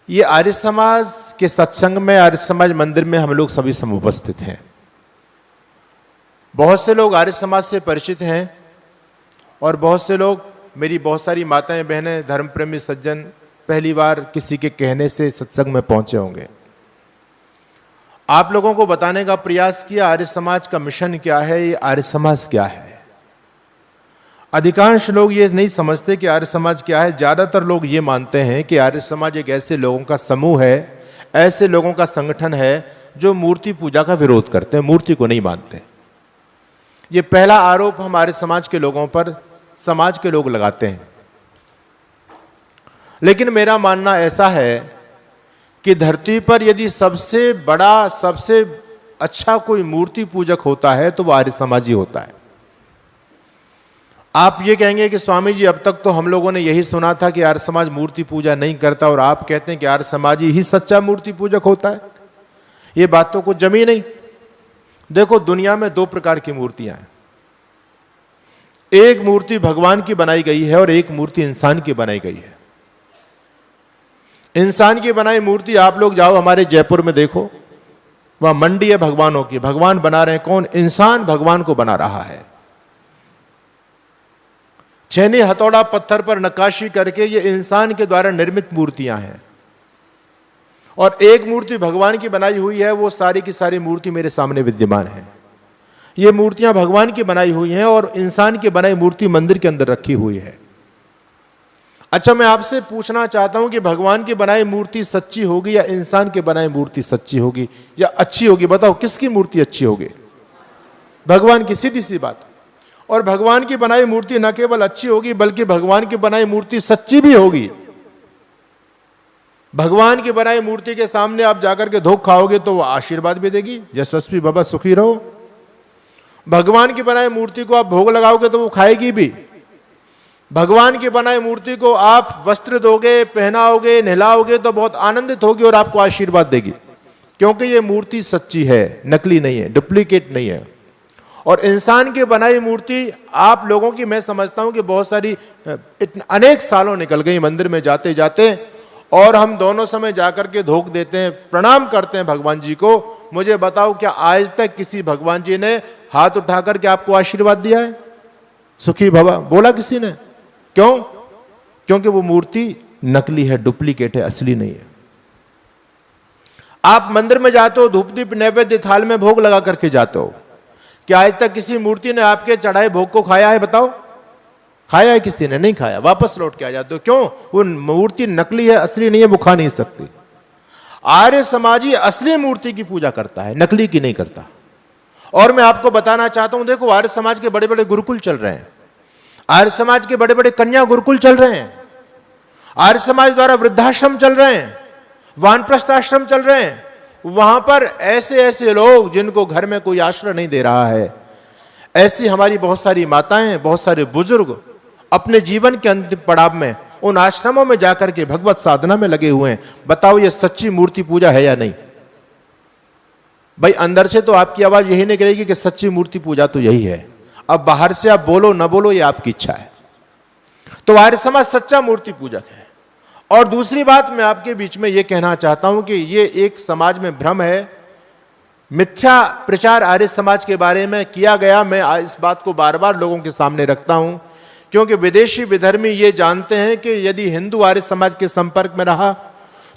ये आर्य समाज के सत्संग में, आर्य समाज मंदिर में हम लोग सभी समुपस्थित हैं। बहुत से लोग आर्य समाज से परिचित हैं और बहुत से लोग, मेरी बहुत सारी माताएं बहनें, धर्म प्रेमी सज्जन पहली बार किसी के कहने से सत्संग में पहुंचे होंगे। आप लोगों को बताने का प्रयास किया आर्य समाज का मिशन क्या है, ये आर्य समाज क्या है। अधिकांश लोग ये नहीं समझते कि आर्य समाज क्या है। ज्यादातर लोग ये मानते हैं कि आर्य समाज एक ऐसे लोगों का समूह है, ऐसे लोगों का संगठन है जो मूर्ति पूजा का विरोध करते हैं, मूर्ति को नहीं मानते। ये पहला आरोप हम आर्य समाज के लोगों पर समाज के लोग लगाते हैं। लेकिन मेरा मानना ऐसा है कि धरती पर यदि सबसे बड़ा, सबसे अच्छा कोई मूर्ति पूजक होता है तो वो आर्य समाज ही होता है। आप ये कहेंगे कि स्वामी जी, अब तक तो हम लोगों ने यही सुना था कि आर्य समाज मूर्ति पूजा नहीं करता, और आप कहते हैं कि आर्य समाज ही सच्चा मूर्ति पूजक होता है। ये बात तो कुछ जमी नहीं। देखो, दुनिया में दो प्रकार की मूर्तियां हैं। एक मूर्ति भगवान की बनाई गई है और एक मूर्ति इंसान की बनाई गई है। इंसान की बनाई मूर्ति आप लोग जाओ हमारे जयपुर में देखो, वहां मंडी है भगवानों की। भगवान बना रहे हैं कौन? इंसान भगवान को बना रहा है। छेनी हथौड़ा पत्थर पर नक्काशी करके ये इंसान के द्वारा निर्मित मूर्तियां हैं। और एक मूर्ति भगवान की बनाई हुई है, वो सारी की सारी मूर्ति मेरे सामने विद्यमान है। ये मूर्तियां भगवान की बनाई हुई हैं और इंसान की बनाई मूर्ति मंदिर के अंदर रखी हुई है। अच्छा, मैं आपसे पूछना चाहता हूं कि भगवान की बनाई मूर्ति सच्ची होगी या इंसान की बनाई मूर्ति सच्ची होगी या अच्छी होगी? बताओ, किसकी मूर्ति अच्छी होगी? भगवान की, सीधी सी बात। और भगवान की बनाई मूर्ति न केवल अच्छी होगी बल्कि भगवान की बनाई मूर्ति सच्ची भी होगी। भगवान की बनाई मूर्ति के सामने आप जाकर के धोख खाओगे तो वो आशीर्वाद भी देगी, यशस्वी भव, सुखी रहो। भगवान की बनाई मूर्ति को आप भोग लगाओगे तो वो खाएगी भी। भगवान की बनाई मूर्ति को आप वस्त्र दोगे, पहनाओगे, नहलाओगे तो बहुत आनंदित होगी और आपको आशीर्वाद देगी, क्योंकि ये मूर्ति सच्ची है, नकली नहीं है, डुप्लीकेट नहीं है। और इंसान की बनाई मूर्ति आप लोगों की, मैं समझता हूं कि बहुत सारी, अनेक सालों निकल गई मंदिर में जाते जाते, और हम दोनों समय जाकर के धोख देते हैं, प्रणाम करते हैं भगवान जी को। मुझे बताओ, क्या आज तक किसी भगवान जी ने हाथ उठाकर के आपको आशीर्वाद दिया है, सुखी भवा? बोला किसी ने? क्यों? क्योंकि वो मूर्ति नकली है, डुप्लीकेट है, असली नहीं है। आप मंदिर में जाते हो, धूप दीप नैवेद्य थाल में भोग लगा करके जाते हो। क्या आज तक किसी मूर्ति ने आपके चढ़ाए भोग को खाया है? बताओ, खाया है किसी ने? नहीं खाया, वापस लौट के आ जाते हो। क्यों? वो मूर्ति नकली है, असली नहीं है, वो खा नहीं सकती। आर्य समाजी असली मूर्ति की पूजा करता है, नकली की नहीं करता। और मैं आपको बताना चाहता हूं, देखो, आर्य समाज के बड़े बड़े गुरुकुल चल रहे हैं, आर्य समाज के बड़े बड़े कन्या गुरुकुल चल रहे हैं, आर्य समाज द्वारा वृद्धाश्रम चल रहे हैं, वानप्रस्थ आश्रम चल रहे हैं। वहां पर ऐसे ऐसे लोग जिनको घर में कोई आश्रय नहीं दे रहा है, ऐसी हमारी बहुत सारी माताएं, बहुत सारे बुजुर्ग अपने जीवन के अंतिम पड़ाव में उन आश्रमों में जाकर के भगवत साधना में लगे हुए हैं। बताओ, ये सच्ची मूर्ति पूजा है या नहीं? भाई, अंदर से तो आपकी आवाज यही निकलेगी कि सच्ची मूर्ति पूजा तो यही है। अब बाहर से आप बोलो न बोलो, ये आपकी इच्छा है। तो आर्य समाज सच्चा मूर्ति पूजक है। और दूसरी बात मैं आपके बीच में यह कहना चाहता हूं कि ये एक समाज में भ्रम है, मिथ्या प्रचार आर्य समाज के बारे में किया गया। मैं इस बात को बार बार लोगों के सामने रखता हूं, क्योंकि विदेशी विधर्मी ये जानते हैं कि यदि हिंदू आर्य समाज के संपर्क में रहा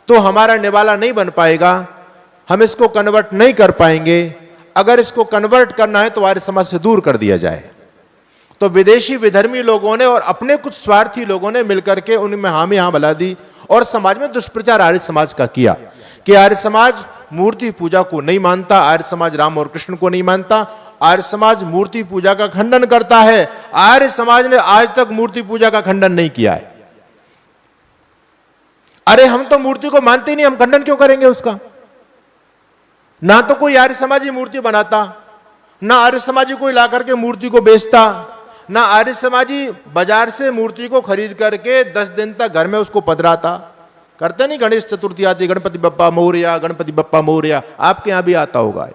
तो हमारा निवाला नहीं बन पाएगा, हम इसको कन्वर्ट नहीं कर पाएंगे। अगर इसको कन्वर्ट करना है तो आर्य समाज से दूर कर दिया जाए। तो विदेशी विधर्मी लोगों ने और अपने कुछ स्वार्थी लोगों ने मिलकर के उनमें हामी हां बला दी और समाज में दुष्प्रचार आर्य समाज का किया कि आर्य समाज मूर्ति पूजा को नहीं मानता, आर्य समाज राम और कृष्ण को नहीं मानता, आर्य समाज मूर्ति पूजा का खंडन करता है। आर्य समाज ने आज तक मूर्ति पूजा का खंडन नहीं किया है। अरे, हम तो मूर्ति को मानते ही नहीं, हम खंडन क्यों करेंगे उसका? ना तो कोई आर्य समाजी मूर्ति बनाता, ना आर्य समाजी कोई लाकर के मूर्ति को बेचता, ना आर्य समाजी बाजार से मूर्ति को खरीद करके 10 दिन तक घर में उसको पधराता। करते नहीं? गणेश चतुर्थी आती, गणपति बप्पा मोरया, गणपति बप्पा मोरया, आपके यहां भी आता होगा।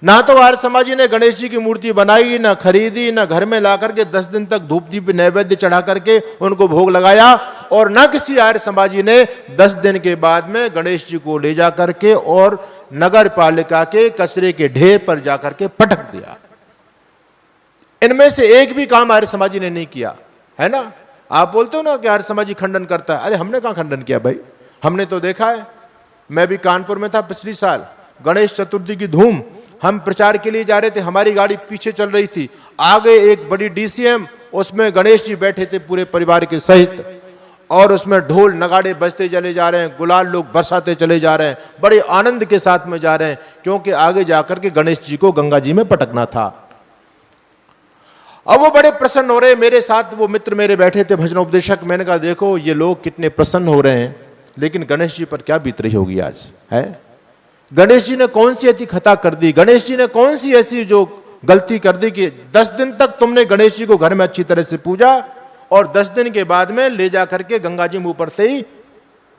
ना तो आर्य समाजी ने गणेश जी की मूर्ति बनाई, ना खरीदी, ना घर में ला करके 10 दिन तक धूप दीप नैवेद्य चढ़ा करके उनको भोग लगाया, और ना किसी आर्य समाजी ने 10 दिन के बाद में गणेश जी को ले जा करके और नगर पालिका के कचरे के ढेर पर जाकर के पटक दिया। इनमें से एक भी काम आर्य समाजी ने नहीं किया, है ना। आप बोलते हो ना कि आर्य समाजी खंडन करता है, अरे हमने कहां खंडन किया भाई, हमने तो देखा है। मैं भी कानपुर में था पिछली साल, गणेश चतुर्थी की धूम, हम प्रचार के लिए जा रहे थे, हमारी गाड़ी पीछे चल रही थी, आगे एक बड़ी डीसीएम, उसमें गणेश जी बैठे थे पूरे परिवार के सहित, और उसमें ढोल नगाड़े बजते चले जा रहे हैं, गुलाल लोग बरसाते चले जा रहे हैं, बड़े आनंद के साथ में जा रहे हैं, क्योंकि आगे जाकर के गणेश जी को गंगा जी में पटकना था। अब वो बड़े प्रसन्न हो रहे, मेरे साथ वो मित्र मेरे बैठे थे भजनोपदेशक, मैंने कहा देखो ये लोग कितने प्रसन्न हो रहे हैं, लेकिन गणेश जी पर क्या बीत रही होगी आज, है। गणेश जी ने कौन सी ऐसी खता कर दी, गणेश जी ने कौन सी ऐसी जो गलती कर दी कि 10 दिन तक तुमने गणेश जी को घर में अच्छी तरह से पूजा, और 10 दिन के बाद में ले जा करके गंगा जी मुंह पर से ही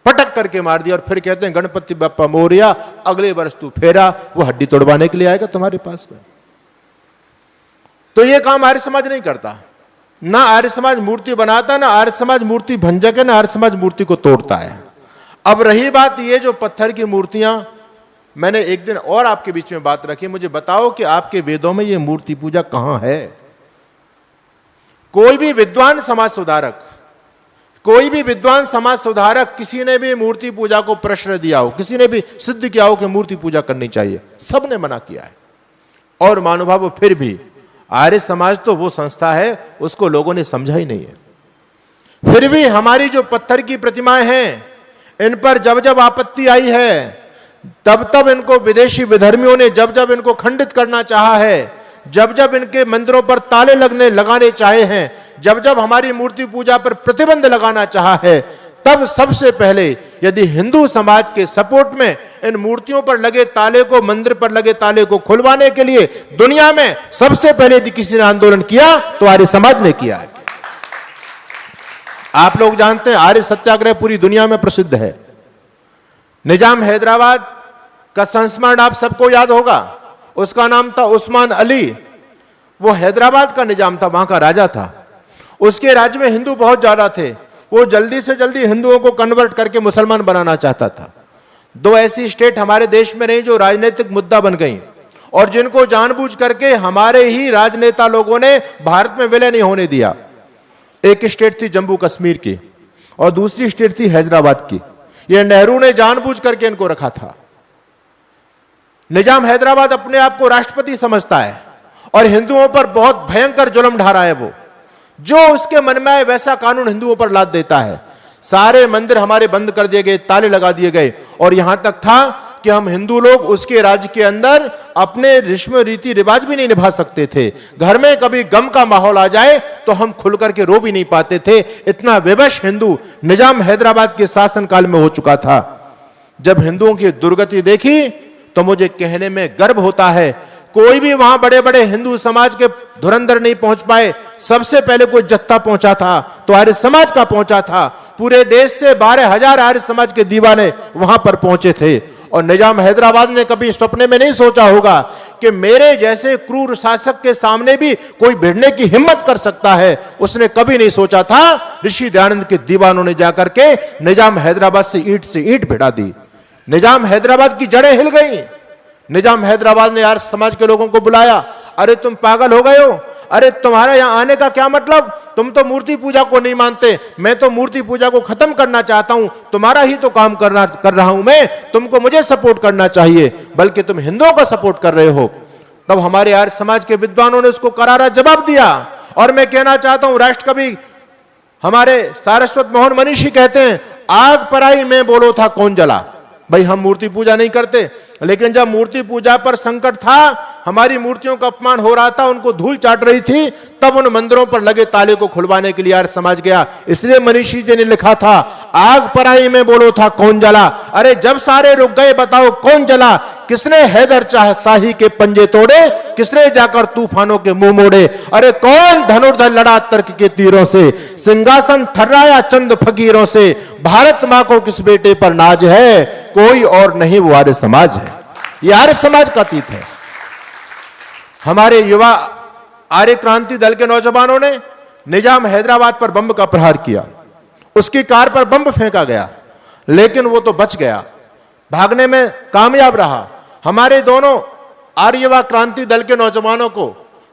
पटक करके मार दिया, और फिर कहते हैं गणपति बप्पा मोरिया, अगले वर्ष तू फेरा, वो हड्डी तोड़वाने के लिए आएगा तुम्हारे पास में। तो ये काम आर्य समाज नहीं करता, ना आर्य समाज मूर्ति बनाता, ना आर्य समाज मूर्ति भंजक है, ना आर्य समाज मूर्ति को तोड़ता है। अब रही बात ये जो पत्थर की मूर्तियां, मैंने एक दिन और आपके बीच में बात रखी, मुझे बताओ कि आपके वेदों में ये मूर्ति पूजा कहां है। कोई भी विद्वान समाज सुधारक, कोई भी विद्वान समाज सुधारक, किसी ने भी मूर्ति पूजा को प्रश्न दिया हो, किसी ने भी सिद्ध किया हो कि मूर्ति पूजा करनी चाहिए, सबने मना किया है। और महानुभाव फिर भी आर्य समाज तो वो संस्था है, उसको लोगों ने समझा ही नहीं है। फिर भी हमारी जो पत्थर की प्रतिमाएं हैं, इन पर जब जब आपत्ति आई है, तब तब इनको विदेशी विधर्मियों ने जब जब इनको खंडित करना चाहा है, जब जब इनके मंदिरों पर ताले लगाने चाहे हैं, जब जब हमारी मूर्ति पूजा पर प्रतिबंध लगाना चाहा है, तब सबसे पहले यदि हिंदू समाज के सपोर्ट में इन मूर्तियों पर लगे ताले को, मंदिर पर लगे ताले को खुलवाने के लिए दुनिया में सबसे पहले यदि किसी ने आंदोलन किया तो आर्य समाज ने किया है। आप लोग जानते हैं आर्य सत्याग्रह पूरी दुनिया में प्रसिद्ध है। निजाम हैदराबाद का संस्मरण आप सबको याद होगा, उसका नाम था उस्मान अली। वो हैदराबाद का निजाम था, वहां का राजा था। उसके राज्य में हिंदू बहुत ज्यादा थे, वो जल्दी से जल्दी हिंदुओं को कन्वर्ट करके मुसलमान बनाना चाहता था। 2 ऐसी स्टेट हमारे देश में रही जो राजनीतिक मुद्दा बन गई, और जिनको जानबूझ करके हमारे ही राजनेता लोगों ने भारत में विलय नहीं होने दिया। एक स्टेट थी जम्मू कश्मीर की, और दूसरी स्टेट थी हैदराबाद की। यह नेहरू ने जानबूझ करके इनको रखा था। निजाम हैदराबाद अपने आप को राष्ट्रपति समझता है, और हिंदुओं पर बहुत भयंकर जुल्म ढा रहा है। वो जो उसके मन में आए वैसा कानून हिंदुओं पर लाद देता है। सारे मंदिर हमारे बंद कर दिए गए, ताले लगा दिए गए, और यहां तक था कि हम हिंदू लोग उसके राज्य के अंदर अपने रस्म रीति रिवाज भी नहीं निभा सकते थे। घर में कभी गम का माहौल आ जाए तो हम खुल करके रो भी नहीं पाते थे। इतना विवश हिंदू निजाम हैदराबाद के शासनकाल में हो चुका था। जब हिंदुओं की दुर्गति देखी तो मुझे कहने में गर्व होता है, कोई भी वहां बड़े बड़े हिंदू समाज के धुरंधर नहीं पहुंच पाए। सबसे पहले कोई जत्था पहुंचा था तो आर्य समाज का पहुंचा था। पूरे देश से 12,000 आर्य समाज के दीवाने वहां पर पहुंचे थे। और निजाम हैदराबाद ने कभी सपने में नहीं सोचा होगा कि मेरे जैसे क्रूर शासक के सामने भी कोई भिड़ने की हिम्मत कर सकता है। उसने कभी नहीं सोचा था। ऋषि दयानंद के दीवानों ने जाकर के निजाम हैदराबाद से ईंट भिड़ा दी। निजाम हैदराबाद की जड़ें हिल गई। निजाम हैदराबाद ने आर्य समाज के लोगों को बुलाया, अरे तुम पागल हो गए हो, अरे तुम्हारा यहां आने का क्या मतलब, तुम तो मूर्ति पूजा को नहीं मानते, मैं तो मूर्ति पूजा को खत्म करना चाहता हूं, तुम्हारा ही तो काम कर रहा हूं मैं, तुमको मुझे सपोर्ट करना चाहिए, बल्कि तुम हिंदुओं का सपोर्ट कर रहे हो। तब हमारे आर्य समाज के विद्वानों ने उसको करारा जवाब दिया। और मैं कहना चाहता हूं, राष्ट्रकवि हमारे सारस्वत मोहन मनीषी कहते हैं, आग पराई में बोलो था कौन जला। भाई हम मूर्ति पूजा नहीं करते, लेकिन जब मूर्ति पूजा पर संकट था, हमारी मूर्तियों का अपमान हो रहा था, उनको धूल चाट रही थी, तब उन मंदिरों पर लगे ताले को खुलवाने के लिए आर्य समाज गया। इसलिए मनीषी जी ने लिखा था, आग पराई में बोलो था कौन जला। अरे जब सारे रुक गए बताओ कौन जला। किसने हैदर शाही के पंजे तोड़े, किसने जाकर तूफानों के मुंह मोड़े। अरे कौन धनुर्धर लड़ा तर्क के तीरों से, सिंहासन थर्राया चंद फकीरों से। भारत मां को किस बेटे पर नाज है, कोई और नहीं वो आर्य समाज है। ये आर्य समाज का अतीत है। हमारे युवा आर्य क्रांति दल के नौजवानों ने निजाम हैदराबाद पर बम का प्रहार किया। उसकी कार पर बम फेंका गया, लेकिन वो तो बच गया, भागने में कामयाब रहा। हमारे दोनों आर्य युवा क्रांति दल के नौजवानों को,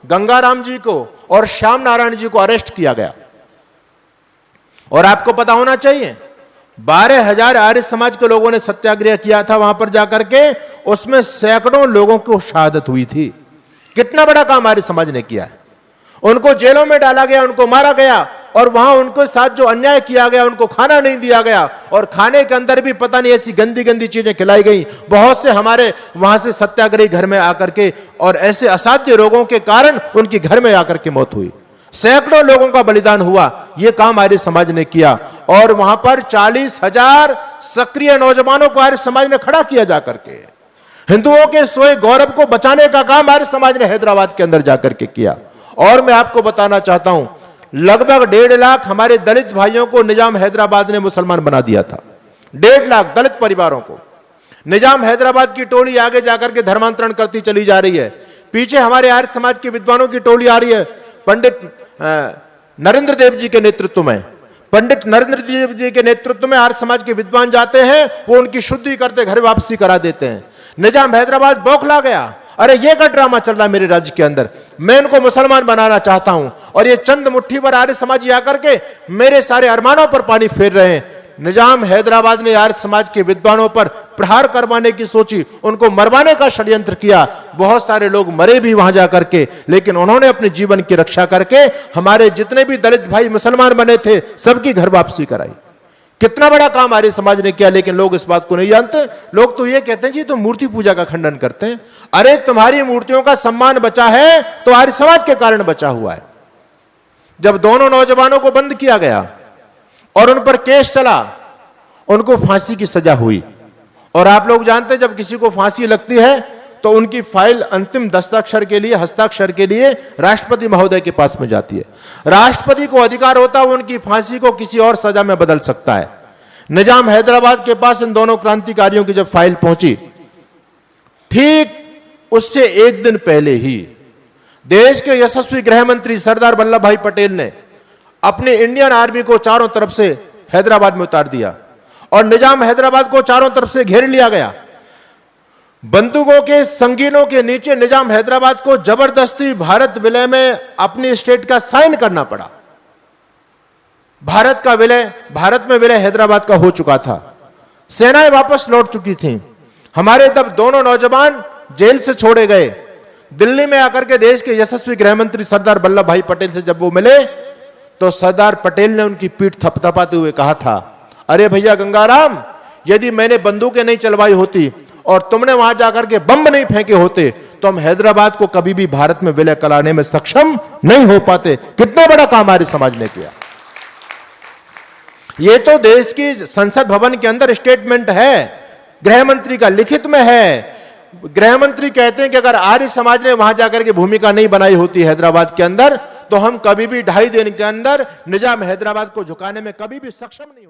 गंगाराम जी को और श्याम नारायण जी को अरेस्ट किया गया। और आपको पता होना चाहिए 12,000 आर्य समाज के लोगों ने सत्याग्रह किया था वहां पर जाकर के, उसमें सैकड़ों लोगों को शहादत हुई थी। कितना बड़ा काम आर्य समाज ने किया है। उनको जेलों में डाला गया, उनको मारा गया, और वहां उनके साथ जो अन्याय किया गया, उनको खाना नहीं दिया गया, और खाने के अंदर भी पता नहीं ऐसी गंदी गंदी चीजें खिलाई गई। बहुत से हमारे वहां से सत्याग्रही घर में आकर के, और ऐसे असाध्य रोगों के कारण उनकी घर में आकर के मौत हुई। सैकड़ों लोगों का बलिदान हुआ। यह काम आर्य समाज ने किया, और वहां पर 40,000 सक्रिय नौजवानों को आर्य समाज ने खड़ा किया जाकर के। हिंदुओं के सोए गौरव को बचाने का काम आर्य समाज ने हैदराबाद के अंदर जाकर के किया। और मैं आपको बताना चाहता हूं, लगभग 1.5 लाख हमारे दलित भाइयों को निजाम हैदराबाद ने मुसलमान बना दिया था। 1.5 लाख दलित परिवारों को निजाम हैदराबाद की टोली आगे जाकर के धर्मांतरण करती चली जा रही है। पीछे हमारे आर्य समाज के विद्वानों की टोली आ रही है। पंडित नरेंद्र देव जी के नेतृत्व में, पंडित नरेंद्र देव जी के नेतृत्व में आर्य समाज के विद्वान जाते हैं, वो उनकी शुद्धि करते घर वापसी करा देते हैं। निजाम हैदराबाद बौखला गया, अरे ये क्या ड्रामा चल रहा है मेरे राज्य के अंदर, मैं इनको मुसलमान बनाना चाहता हूं, और ये चंद मुट्ठी भर आर्य समाजी आकर के मेरे सारे अरमानों पर पानी फेर रहे हैं। निजाम हैदराबाद ने आर्य समाज के विद्वानों पर प्रहार करवाने की सोची, उनको मरवाने का षड्यंत्र किया। बहुत सारे लोग मरे भी वहां जाकर के, लेकिन उन्होंने अपने जीवन की रक्षा करके हमारे जितने भी दलित भाई मुसलमान बने थे, सबकी घर वापसी कराई। कितना बड़ा काम आर्य समाज ने किया, लेकिन लोग इस बात को नहीं जानते। लोग तो ये कहते हैं जी, तो मूर्ति पूजा का खंडन करते हैं। अरे तुम्हारी मूर्तियों का सम्मान बचा है तो आर्य समाज के कारण बचा हुआ है। जब दोनों नौजवानों को बंद किया गया और उन पर केस चला, उनको फांसी की सजा हुई। और आप लोग जानते हैं, जब किसी को फांसी लगती है तो उनकी फाइल अंतिम दस्ताक्षर के लिए, हस्ताक्षर के लिए राष्ट्रपति महोदय के पास में जाती है। राष्ट्रपति को अधिकार होता है उनकी फांसी को किसी और सजा में बदल सकता है। निजाम हैदराबाद के पास इन दोनों क्रांतिकारियों की जब फाइल पहुंची, ठीक उससे एक दिन पहले ही देश के यशस्वी गृह मंत्री सरदार वल्लभ भाई पटेल ने अपनी इंडियन आर्मी को चारों तरफ से हैदराबाद में उतार दिया, और निजाम हैदराबाद को चारों तरफ से घेर लिया गया। बंदूकों के संगीनों के नीचे निजाम हैदराबाद को जबरदस्ती भारत विलय में अपनी स्टेट का साइन करना पड़ा। भारत में विलय हैदराबाद का हो चुका था। सेनाएं वापस लौट चुकी थीं। हमारे तब दोनों नौजवान जेल से छोड़े गए। दिल्ली में आकर के देश के यशस्वी गृह मंत्री सरदार वल्लभ भाई पटेल से जब वो मिले, तो सरदार पटेल ने उनकी पीठ थपथपाते हुए कहा था, अरे भैया गंगाराम, यदि मैंने बंदूकें नहीं चलवाई होती और तुमने वहां जाकर के बम नहीं फेंके होते, तो हम हैदराबाद को कभी भी भारत में विलय कराने में सक्षम नहीं हो पाते। कितना बड़ा काम आर्य समाज ने किया। यह तो देश की संसद भवन के अंदर स्टेटमेंट है, गृह मंत्री का लिखित में है। गृह मंत्री कहते हैं कि अगर आर्य समाज ने वहां जाकर के भूमिका नहीं बनाई होती हैदराबाद के अंदर, तो हम कभी भी 2.5 दिन के अंदर निजाम हैदराबाद को झुकाने में कभी भी सक्षम नहीं होते।